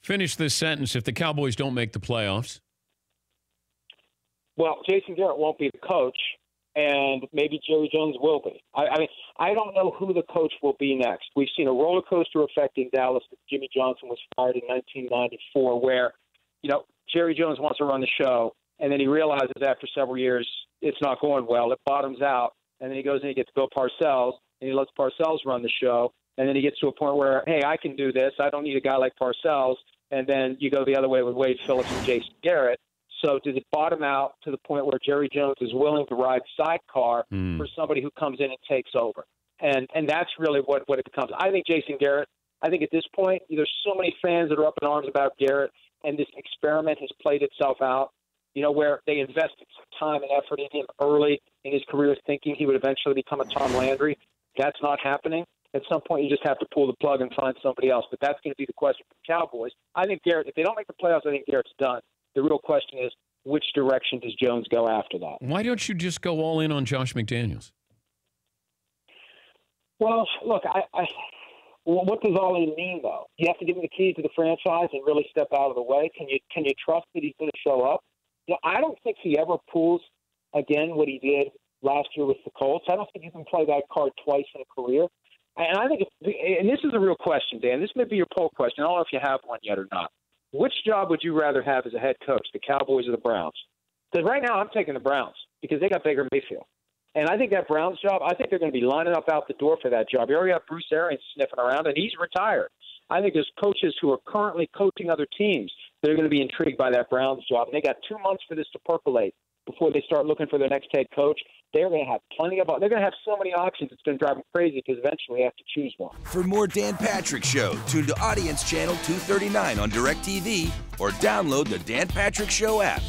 Finish this sentence. If the Cowboys don't make the playoffs. Well, Jason Garrett won't be the coach, and maybe Jerry Jones will be. I mean, I don't know who the coach will be next. We've seen a roller coaster affecting Dallas. Jimmy Johnson was fired in 1994, where, Jerry Jones wants to run the show, and then he realizes after several years it's not going well. It bottoms out, and then he goes and he gets Bill Parcells, and he lets Parcells run the show, and then he gets to a point where, hey, I can do this. I don't need a guy like Parcells. And then you go the other way with Wade Phillips and Jason Garrett. So does it bottom out to the point where Jerry Jones is willing to ride sidecar for somebody who comes in and takes over? And that's really what it becomes. I think Jason Garrett, at this point, there's so many fans that are up in arms about Garrett, and this experiment has played itself out, where they invested some time and effort in him early in his career thinking he would eventually become a Tom Landry. That's not happening. At some point, you just have to pull the plug and find somebody else. But that's going to be the question for the Cowboys. I think Garrett, if they don't make the playoffs, I think Garrett's done. The real question is, which direction does Jones go after that? Why don't you just go all in on Josh McDaniels? Well, look, what does all in mean, though? You have to give him the keys to the franchise and really step out of the way. Can you trust that he's going to show up? I don't think he ever pulls, again, what he did last year with the Colts. I don't think you can play that card twice in a career. And I think, and this is a real question, Dan. This may be your poll question. I don't know if you have one yet or not. Which job would you rather have as a head coach, the Cowboys or the Browns? Because right now I'm taking the Browns because they got Baker Mayfield. And I think that Browns job, I think they're going to be lining up out the door for that job. You already have Bruce Arians sniffing around, and he's retired. I think there's coaches who are currently coaching other teams that are going to be intrigued by that Browns job. And they got 2 months for this to percolate before they start looking for their next head coach. They're going to have they're going to have so many options, it's going to drive them crazy because eventually they have to choose one. For more Dan Patrick Show, tune to Audience Channel 239 on DirecTV or download the Dan Patrick Show app.